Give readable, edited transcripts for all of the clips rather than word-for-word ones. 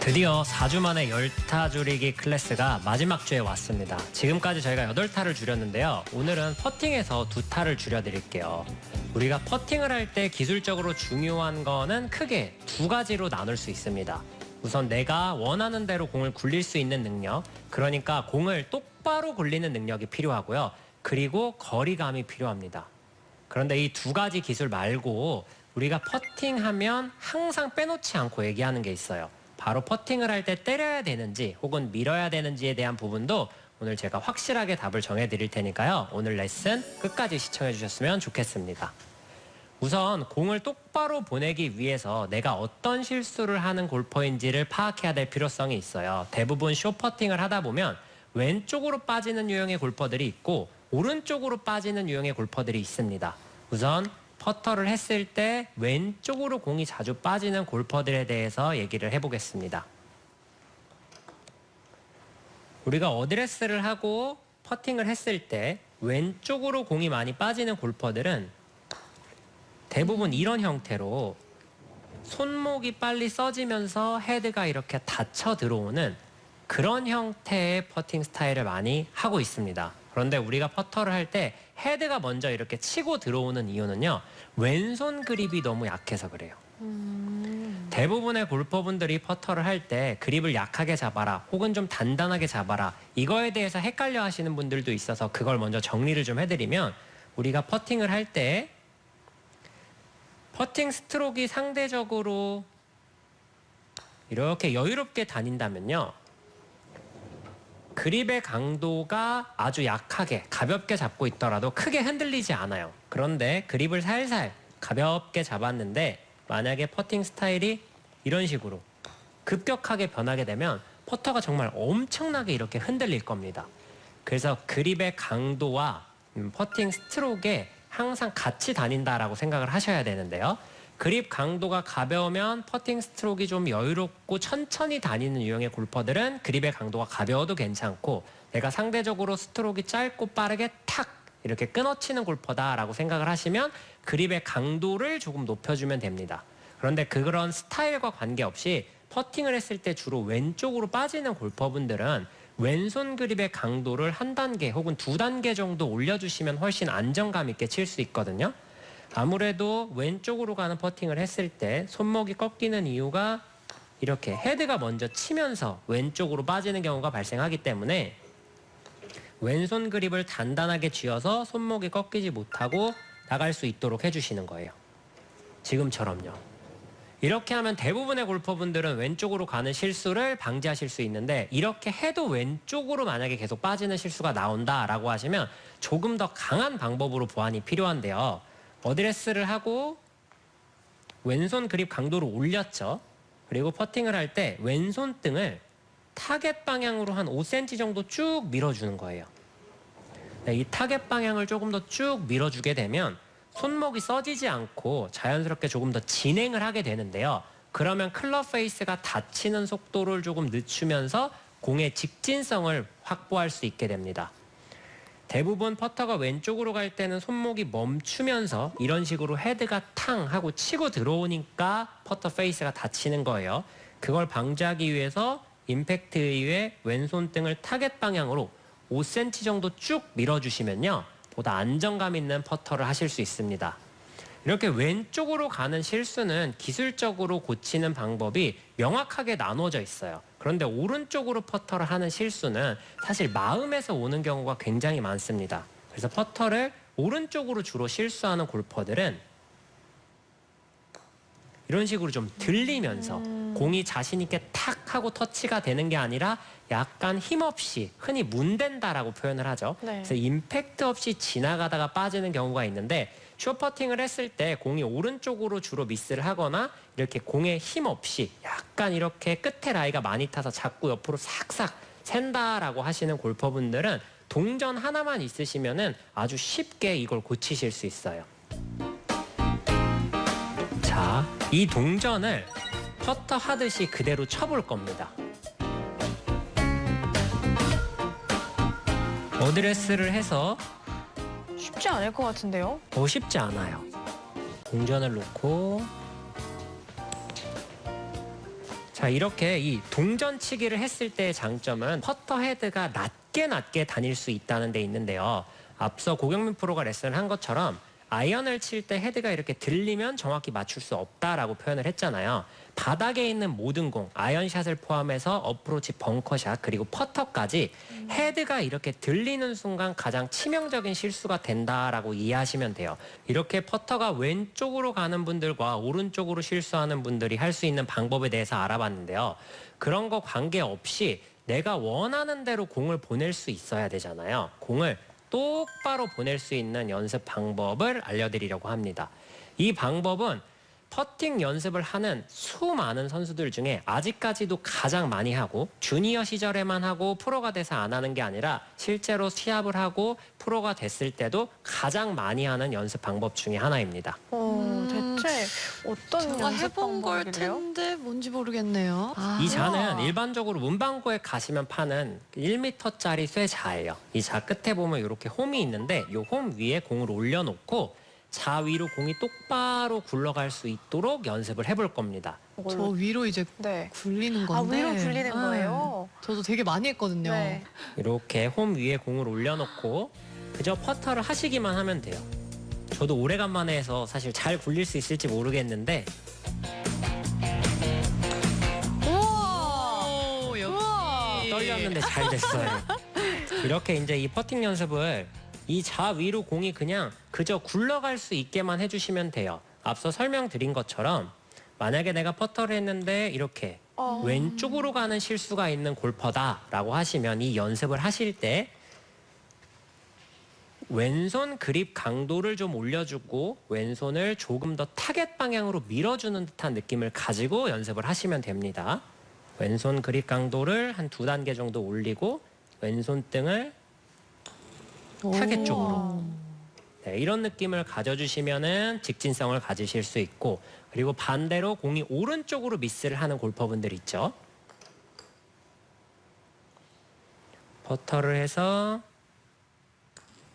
드디어 4주 만에 열타 줄이기 클래스가 마지막 주에 왔습니다. 지금까지 저희가 8타를 줄였는데요. 오늘은 퍼팅에서 2타를 줄여드릴게요. 우리가 퍼팅을 할 때 기술적으로 중요한 거는 크게 2가지로 나눌 수 있습니다. 우선 내가 원하는 대로 공을 굴릴 수 있는 능력, 그러니까 공을 똑바로 굴리는 능력이 필요하고요. 그리고 거리감이 필요합니다. 그런데 이 2가지 기술 말고 우리가 퍼팅하면 항상 빼놓지 않고 얘기하는 게 있어요. 바로 퍼팅을 할 때 때려야 되는지 혹은 밀어야 되는지에 대한 부분도 오늘 제가 확실하게 답을 정해드릴 테니까요. 오늘 레슨 끝까지 시청해 주셨으면 좋겠습니다. 우선 공을 똑바로 보내기 위해서 내가 어떤 실수를 하는 골퍼인지를 파악해야 될 필요성이 있어요. 대부분 숏퍼팅을 하다 보면 왼쪽으로 빠지는 유형의 골퍼들이 있고 오른쪽으로 빠지는 유형의 골퍼들이 있습니다. 우선 퍼터를 했을 때 왼쪽으로 공이 자주 빠지는 골퍼들에 대해서 얘기를 해보겠습니다. 우리가 어드레스를 하고 퍼팅을 했을 때 왼쪽으로 공이 많이 빠지는 골퍼들은 대부분 이런 형태로 손목이 빨리 써지면서 헤드가 이렇게 닫혀 들어오는 그런 형태의 퍼팅 스타일을 많이 하고 있습니다. 그런데 우리가 퍼터를 할 때 헤드가 먼저 이렇게 치고 들어오는 이유는요. 왼손 그립이 너무 약해서 그래요. 대부분의 골퍼분들이 퍼터를 할 때 그립을 약하게 잡아라 혹은 좀 단단하게 잡아라 이거에 대해서 헷갈려 하시는 분들도 있어서 그걸 먼저 정리를 좀 해드리면 우리가 퍼팅을 할 때 퍼팅 스트로크가 상대적으로 이렇게 여유롭게 다닌다면요. 그립의 강도가 아주 약하게 가볍게 잡고 있더라도 크게 흔들리지 않아요. 그런데 그립을 살살 가볍게 잡았는데 만약에 퍼팅 스타일이 이런 식으로 급격하게 변하게 되면 퍼터가 정말 엄청나게 이렇게 흔들릴 겁니다. 그래서 그립의 강도와 퍼팅 스트로크에 항상 같이 다닌다라고 생각을 하셔야 되는데요. 그립 강도가 가벼우면 퍼팅 스트로크가 좀 여유롭고 천천히 다니는 유형의 골퍼들은 그립의 강도가 가벼워도 괜찮고 내가 상대적으로 스트로크가 짧고 빠르게 탁 이렇게 끊어치는 골퍼다라고 생각을 하시면 그립의 강도를 조금 높여주면 됩니다. 그런데 그런 스타일과 관계없이 퍼팅을 했을 때 주로 왼쪽으로 빠지는 골퍼분들은 왼손 그립의 강도를 1단계 혹은 2단계 정도 올려주시면 훨씬 안정감 있게 칠 수 있거든요. 아무래도 왼쪽으로 가는 퍼팅을 했을 때 손목이 꺾이는 이유가 이렇게 헤드가 먼저 치면서 왼쪽으로 빠지는 경우가 발생하기 때문에 왼손 그립을 단단하게 쥐어서 손목이 꺾이지 못하고 나갈 수 있도록 해주시는 거예요. 지금처럼요. 이렇게 하면 대부분의 골퍼분들은 왼쪽으로 가는 실수를 방지하실 수 있는데 이렇게 해도 왼쪽으로 만약에 계속 빠지는 실수가 나온다라고 하시면 조금 더 강한 방법으로 보완이 필요한데요. 어드레스를 하고 왼손 그립 강도를 올렸죠. 그리고 퍼팅을 할 때 왼손 등을 타겟 방향으로 한 5cm 정도 쭉 밀어주는 거예요. 이 타겟 방향을 조금 더 쭉 밀어주게 되면 손목이 써지지 않고 자연스럽게 조금 더 진행을 하게 되는데요. 그러면 클럽 페이스가 닫히는 속도를 조금 늦추면서 공의 직진성을 확보할 수 있게 됩니다. 대부분 퍼터가 왼쪽으로 갈 때는 손목이 멈추면서 이런 식으로 헤드가 탕 하고 치고 들어오니까 퍼터 페이스가 닫히는 거예요. 그걸 방지하기 위해서 임팩트 이후에 왼손 등을 타겟 방향으로 5cm 정도 쭉 밀어주시면요. 보다 안정감 있는 퍼터를 하실 수 있습니다. 이렇게 왼쪽으로 가는 실수는 기술적으로 고치는 방법이 명확하게 나눠져 있어요. 그런데 오른쪽으로 퍼터를 하는 실수는 사실 마음에서 오는 경우가 굉장히 많습니다. 그래서 퍼터를 오른쪽으로 주로 실수하는 골퍼들은 이런 식으로 좀 들리면서 공이 자신 있게 탁 하고 터치가 되는 게 아니라 약간 힘없이 흔히 문댄다라고 표현을 하죠. 네. 그래서 임팩트 없이 지나가다가 빠지는 경우가 있는데 숏퍼팅을 했을 때 공이 오른쪽으로 주로 미스를 하거나 이렇게 공에 힘 없이 약간 이렇게 끝에 라이가 많이 타서 자꾸 옆으로 싹싹 샌다라고 하시는 골퍼분들은 동전 하나만 있으시면은 아주 쉽게 이걸 고치실 수 있어요. 자, 이 동전을 퍼터 하듯이 그대로 쳐볼 겁니다. 어드레스를 해서 쉽지 않을 것 같은데요? 쉽지 않아요. 동전을 놓고 자, 이렇게 이 동전치기를 했을 때의 장점은 퍼터 헤드가 낮게 다닐 수 있다는 데 있는데요. 앞서 고경민 프로가 레슨을 한 것처럼 아이언을 칠 때 헤드가 이렇게 들리면 정확히 맞출 수 없다라고 표현을 했잖아요. 바닥에 있는 모든 공, 아이언샷을 포함해서 어프로치, 벙커샷, 그리고 퍼터까지 헤드가 이렇게 들리는 순간 가장 치명적인 실수가 된다라고 이해하시면 돼요. 이렇게 퍼터가 왼쪽으로 가는 분들과 오른쪽으로 실수하는 분들이 할 수 있는 방법에 대해서 알아봤는데요. 그런 거 관계없이 내가 원하는 대로 공을 보낼 수 있어야 되잖아요. 공을 똑바로 보낼 수 있는 연습 방법을 알려드리려고 합니다. 이 방법은 퍼팅 연습을 하는 수많은 선수들 중에 아직까지도 가장 많이 하고 주니어 시절에만 하고 프로가 돼서 안 하는 게 아니라 실제로 시합을 하고 프로가 됐을 때도 가장 많이 하는 연습 방법 중에 하나입니다. 대체 어떤 제가 연습 해본 걸 방법이래요? 텐데 뭔지 모르겠네요. 이 자는 일반적으로 문방구에 가시면 파는 1m짜리 쇠자예요. 이 자 끝에 보면 이렇게 홈이 있는데 이 홈 위에 공을 올려놓고 자 위로 공이 똑바로 굴러갈 수 있도록 연습을 해볼 겁니다. 저 위로 이제 네. 굴리는 건데. 위로 굴리는 거예요? 저도 되게 많이 했거든요. 네. 이렇게 홈 위에 공을 올려놓고 그저 퍼터를 하시기만 하면 돼요. 저도 오래간만에 해서 사실 잘 굴릴 수 있을지 모르겠는데 오, 역시. 떨렸는데 잘 됐어요. 이렇게 이제 이 퍼팅 연습을 이 자 위로 공이 그냥 그저 굴러갈 수 있게만 해주시면 돼요. 앞서 설명드린 것처럼 만약에 내가 퍼터를 했는데 이렇게 왼쪽으로 가는 실수가 있는 골퍼다라고 하시면 이 연습을 하실 때 왼손 그립 강도를 좀 올려주고 왼손을 조금 더 타겟 방향으로 밀어주는 듯한 느낌을 가지고 연습을 하시면 됩니다. 왼손 그립 강도를 한 2단계 정도 올리고 왼손등을 타겟 쪽으로. 네, 이런 느낌을 가져주시면은 직진성을 가지실 수 있고, 그리고 반대로 공이 오른쪽으로 미스를 하는 골퍼분들 있죠. 퍼터를 해서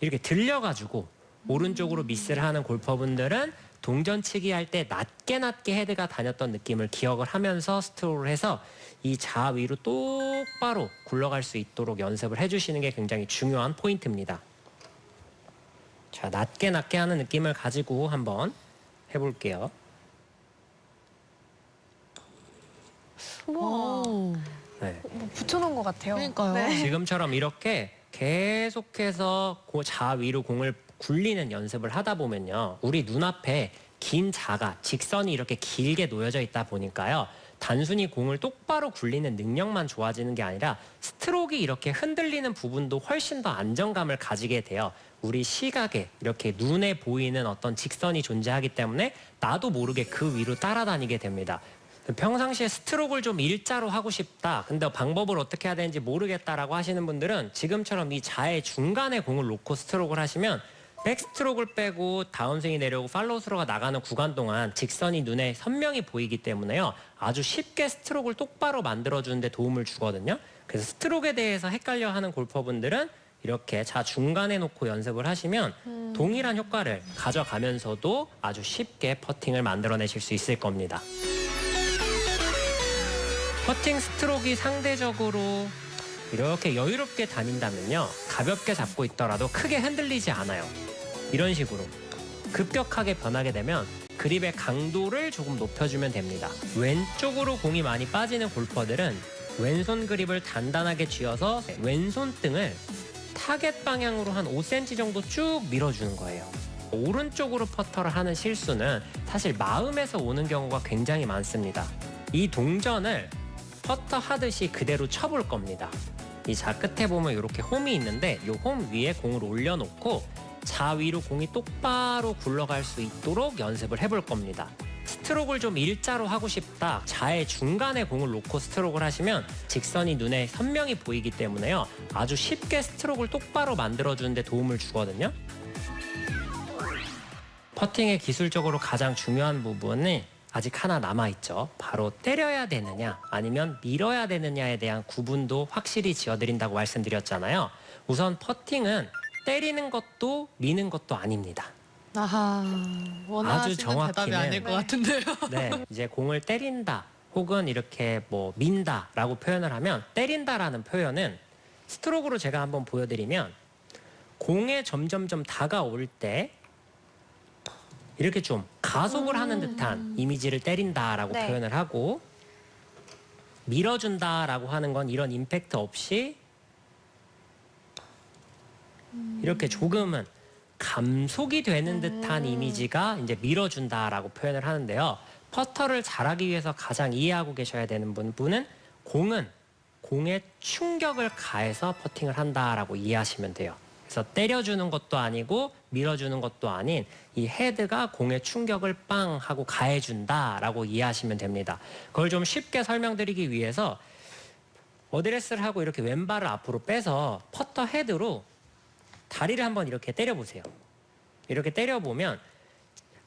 이렇게 들려가지고 오른쪽으로 미스를 하는 골퍼분들은 동전치기 할 때 낮게 헤드가 다녔던 느낌을 기억을 하면서 스트로크를 해서 이 자 위로 똑바로 굴러갈 수 있도록 연습을 해주시는 게 굉장히 중요한 포인트입니다. 자, 낮게 하는 느낌을 가지고 한번 해볼게요. 우와. 오. 네. 뭐 붙여놓은 것 같아요. 그러니까요. 네. 지금처럼 이렇게 계속해서 그 자 위로 공을 굴리는 연습을 하다 보면요. 우리 눈앞에 긴 자가 직선이 이렇게 길게 놓여져 있다 보니까요. 단순히 공을 똑바로 굴리는 능력만 좋아지는 게 아니라 스트로크가 이렇게 흔들리는 부분도 훨씬 더 안정감을 가지게 돼요. 우리 시각에 이렇게 눈에 보이는 어떤 직선이 존재하기 때문에 나도 모르게 그 위로 따라다니게 됩니다. 평상시에 스트로크를 좀 일자로 하고 싶다. 근데 방법을 어떻게 해야 되는지 모르겠다라고 하시는 분들은 지금처럼 이 자의 중간에 공을 놓고 스트로크를 하시면 백스트로크를 빼고 다운스윙이 내려오고 팔로우 스로가 나가는 구간 동안 직선이 눈에 선명히 보이기 때문에요. 아주 쉽게 스트로크를 똑바로 만들어주는 데 도움을 주거든요. 그래서 스트로크에 대해서 헷갈려 하는 골퍼분들은 이렇게 자 중간에 놓고 연습을 하시면 동일한 효과를 가져가면서도 아주 쉽게 퍼팅을 만들어내실 수 있을 겁니다. 퍼팅 스트로크가 상대적으로 이렇게 여유롭게 다닌다면요. 가볍게 잡고 있더라도 크게 흔들리지 않아요. 이런 식으로 급격하게 변하게 되면 그립의 강도를 조금 높여주면 됩니다. 왼쪽으로 공이 많이 빠지는 골퍼들은 왼손 그립을 단단하게 쥐어서 왼손 등을 타겟 방향으로 한 5cm 정도 쭉 밀어주는 거예요. 오른쪽으로 퍼터를 하는 실수는 사실 마음에서 오는 경우가 굉장히 많습니다. 이 동전을 퍼터 하듯이 그대로 쳐볼 겁니다. 이 자 끝에 보면 이렇게 홈이 있는데 이 홈 위에 공을 올려놓고 자 위로 공이 똑바로 굴러갈 수 있도록 연습을 해볼 겁니다. 스트로크를 좀 일자로 하고 싶다. 자의 중간에 공을 놓고 스트로크를 하시면 직선이 눈에 선명히 보이기 때문에요. 아주 쉽게 스트로크를 똑바로 만들어주는 데 도움을 주거든요. 퍼팅의 기술적으로 가장 중요한 부분이 아직 하나 남아있죠. 바로 때려야 되느냐 아니면 밀어야 되느냐에 대한 구분도 확실히 지어드린다고 말씀드렸잖아요. 우선 퍼팅은 때리는 것도 미는 것도 아닙니다. 아하, 원하시는 아주 정확히는- 대답이 아닐 것 네. 같은데요. 네, 이제 공을 때린다 혹은 이렇게 뭐 민다라고 표현을 하면 때린다라는 표현은 스트로크로 제가 한번 보여드리면 공에 점점점 다가올 때 이렇게 좀 가속을 하는 듯한 이미지를 때린다라고 네. 표현을 하고 밀어준다라고 하는 건 이런 임팩트 없이 이렇게 조금은 감속이 되는 듯한 이미지가 이제 밀어준다라고 표현을 하는데요. 퍼터를 잘하기 위해서 가장 이해하고 계셔야 되는 분은 공은 공에 충격을 가해서 퍼팅을 한다라고 이해하시면 돼요. 그래서 때려주는 것도 아니고 밀어주는 것도 아닌 이 헤드가 공에 충격을 빵 하고 가해준다라고 이해하시면 됩니다. 그걸 좀 쉽게 설명드리기 위해서 어드레스를 하고 이렇게 왼발을 앞으로 빼서 퍼터 헤드로 다리를 한번 이렇게 때려보세요. 이렇게 때려보면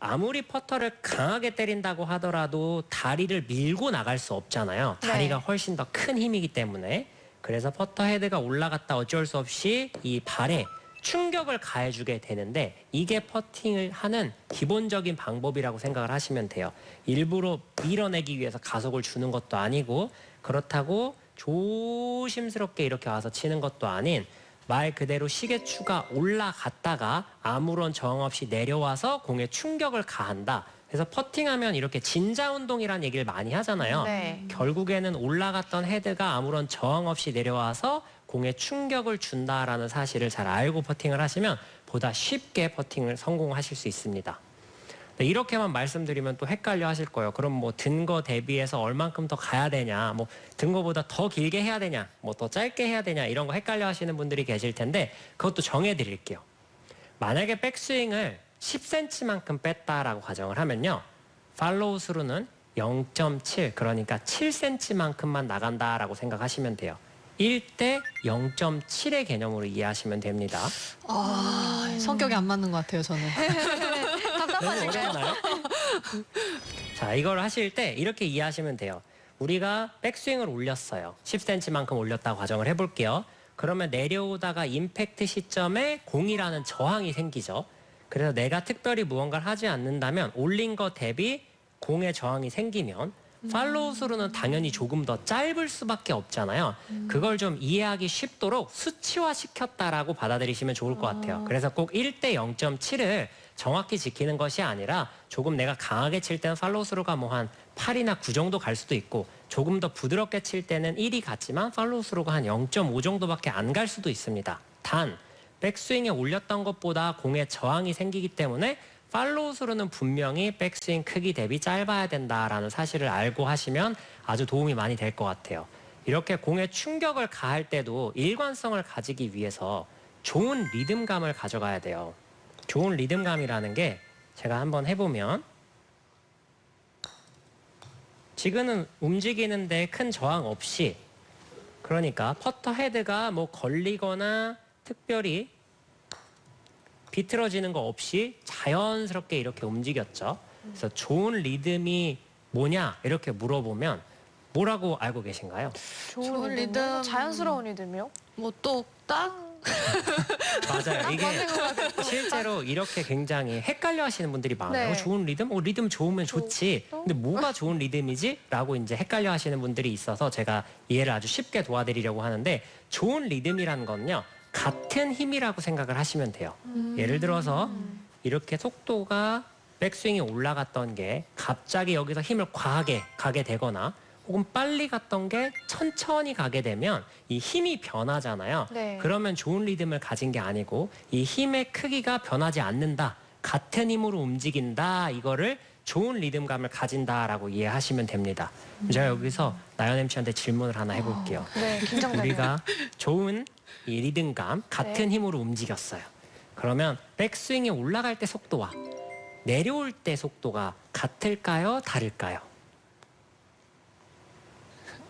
아무리 퍼터를 강하게 때린다고 하더라도 다리를 밀고 나갈 수 없잖아요. 다리가 네. 훨씬 더 큰 힘이기 때문에. 그래서 퍼터 헤드가 올라갔다 어쩔 수 없이 이 발에 충격을 가해주게 되는데 이게 퍼팅을 하는 기본적인 방법이라고 생각을 하시면 돼요. 일부러 밀어내기 위해서 가속을 주는 것도 아니고 그렇다고 조심스럽게 이렇게 와서 치는 것도 아닌 말 그대로 시계추가 올라갔다가 아무런 저항 없이 내려와서 공에 충격을 가한다. 그래서 퍼팅하면 이렇게 진자 운동이라는 얘기를 많이 하잖아요. 네. 결국에는 올라갔던 헤드가 아무런 저항 없이 내려와서 공에 충격을 준다라는 사실을 잘 알고 퍼팅을 하시면 보다 쉽게 퍼팅을 성공하실 수 있습니다. 네, 이렇게만 말씀드리면 또 헷갈려 하실 거예요. 그럼 뭐 든 거 대비해서 얼만큼 더 가야 되냐, 뭐 든 거보다 더 길게 해야 되냐, 뭐 더 짧게 해야 되냐 이런 거 헷갈려 하시는 분들이 계실 텐데 그것도 정해 드릴게요. 만약에 백스윙을 10cm만큼 뺐다라고 가정을 하면요. 팔로우 스루는 0.7 그러니까 7cm만큼만 나간다라고 생각하시면 돼요. 1대 0.7의 개념으로 이해하시면 됩니다. 성격이 안 맞는 것 같아요, 저는. 너무 답답하실까요? 어렵나요? 자, 이걸 하실 때 이렇게 이해하시면 돼요. 우리가 백스윙을 올렸어요. 10cm만큼 올렸다고 가정을 해볼게요. 그러면 내려오다가 임팩트 시점에 공이라는 저항이 생기죠. 그래서 내가 특별히 무언가를 하지 않는다면 올린 거 대비 공의 저항이 생기면 팔로우 스루는 당연히 조금 더 짧을 수밖에 없잖아요. 그걸 좀 이해하기 쉽도록 수치화 시켰다라고 받아들이시면 좋을 것 같아요. 그래서 꼭 1대 0.7을 정확히 지키는 것이 아니라 조금 내가 강하게 칠 때는 팔로우 스루가 뭐 한 8이나 9 정도 갈 수도 있고 조금 더 부드럽게 칠 때는 1이 같지만 팔로우 스루가 한 0.5 정도밖에 안 갈 수도 있습니다. 단 백스윙에 올렸던 것보다 공에 저항이 생기기 때문에 팔로우 스루는 분명히 백스윙 크기 대비 짧아야 된다라는 사실을 알고 하시면 아주 도움이 많이 될 것 같아요. 이렇게 공에 충격을 가할 때도 일관성을 가지기 위해서 좋은 리듬감을 가져가야 돼요. 좋은 리듬감이라는 게 제가 한번 해보면 지금은 움직이는데 큰 저항 없이 그러니까 퍼터 헤드가 뭐 걸리거나 특별히 비틀어지는 거 없이 자연스럽게 이렇게 움직였죠. 그래서 좋은 리듬이 뭐냐 이렇게 물어보면 뭐라고 알고 계신가요? 좋은 리듬. 리듬. 자연스러운 리듬이요? 뭐 똑딱? 맞아요. 이게 맞는 것 같아요. 실제로 이렇게 굉장히 헷갈려 하시는 분들이 많아요. 네. 좋은 리듬? 리듬 좋으면 좋지. 또? 근데 뭐가 좋은 리듬이지? 라고 이제 헷갈려 하시는 분들이 있어서 제가 이해를 아주 쉽게 도와드리려고 하는데 좋은 리듬이라는 건요. 같은 힘이라고 생각을 하시면 돼요. 예를 들어서 이렇게 속도가 백스윙이 올라갔던 게 갑자기 여기서 힘을 과하게 가게 되거나 혹은 빨리 갔던 게 천천히 가게 되면 이 힘이 변하잖아요. 네. 그러면 좋은 리듬을 가진 게 아니고 이 힘의 크기가 변하지 않는다. 같은 힘으로 움직인다. 이거를 좋은 리듬감을 가진다라고 이해하시면 됩니다. 제가 여기서 나연 MC한테 질문을 하나 해볼게요. 네, 긴장되네요. 우리가 좋은 이 리듬감, 같은 힘으로 움직였어요. 그러면 백스윙이 올라갈 때 속도와 내려올 때 속도가 같을까요? 다를까요?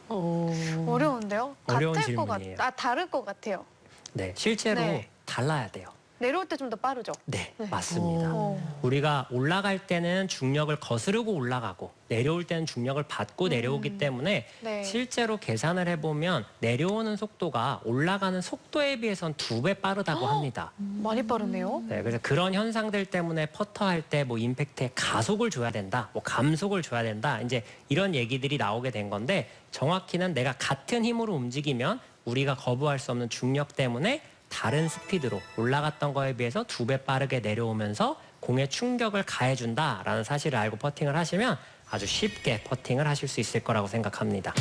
어려운데요? 어려운 같을 것 질문이에요. 다를 것 같아요. 네, 실제로 네. 달라야 돼요. 내려올 때 좀 더 빠르죠? 네, 맞습니다. 어. 우리가 올라갈 때는 중력을 거스르고 올라가고 내려올 때는 중력을 받고 내려오기 때문에 네. 실제로 계산을 해보면 내려오는 속도가 올라가는 속도에 비해선 2배 빠르다고 합니다. 많이 빠르네요. 네, 그래서 그런 현상들 때문에 퍼터할 때 뭐 임팩트에 가속을 줘야 된다, 뭐 감속을 줘야 된다, 이제 이런 얘기들이 나오게 된 건데 정확히는 내가 같은 힘으로 움직이면 우리가 거부할 수 없는 중력 때문에 다른 스피드로 올라갔던 거에 비해서 2배 빠르게 내려오면서 공에 충격을 가해준다라는 사실을 알고 퍼팅을 하시면 아주 쉽게 퍼팅을 하실 수 있을 거라고 생각합니다.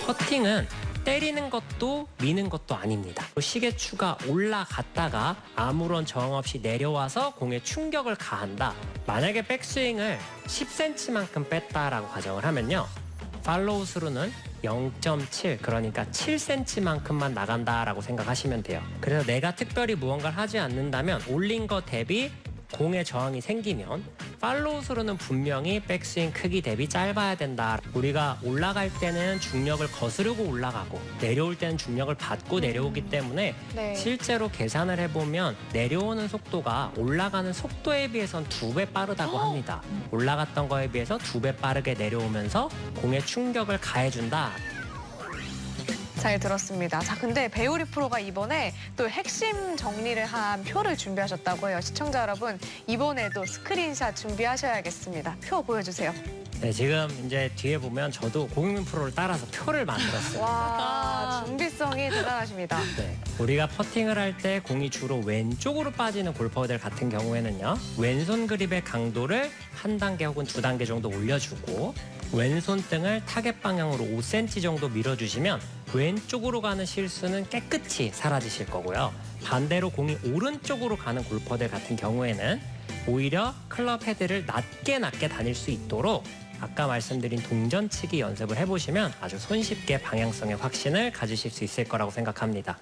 퍼팅은 때리는 것도 미는 것도 아닙니다. 시계추가 올라갔다가 아무런 저항 없이 내려와서 공에 충격을 가한다. 만약에 백스윙을 10cm만큼 뺐다라고 가정을 하면요. 팔로우 스루는 0.7 그러니까 7cm만큼만 나간다라고 생각하시면 돼요. 그래서 내가 특별히 무언가를 하지 않는다면 올린 거 대비 공에 저항이 생기면 팔로우 스루는 분명히 백스윙 크기 대비 짧아야 된다. 우리가 올라갈 때는 중력을 거스르고 올라가고 내려올 때는 중력을 받고 내려오기 때문에 네. 실제로 계산을 해보면 내려오는 속도가 올라가는 속도에 비해선 2배 빠르다고 합니다. 올라갔던 거에 비해서 2배 빠르게 내려오면서 공에 충격을 가해준다. 잘 들었습니다. 자, 근데 배우리 프로가 이번에 또 핵심 정리를 한 표를 준비하셨다고 해요. 시청자 여러분, 이번에도 스크린샷 준비하셔야겠습니다. 표 보여주세요. 네, 지금 이제 뒤에 보면 저도 고경민 프로를 따라서 표를 만들었어요. 와, 준비성이 대단하십니다. 네, 우리가 퍼팅을 할 때 공이 주로 왼쪽으로 빠지는 골퍼들 같은 경우에는요. 왼손 그립의 강도를 한 단계 혹은 2단계 정도 올려주고 왼손등을 타겟 방향으로 5cm 정도 밀어주시면 왼쪽으로 가는 실수는 깨끗이 사라지실 거고요. 반대로 공이 오른쪽으로 가는 골퍼들 같은 경우에는 오히려 클럽 헤드를 낮게 다닐 수 있도록 아까 말씀드린 동전치기 연습을 해보시면 아주 손쉽게 방향성의 확신을 가지실 수 있을 거라고 생각합니다.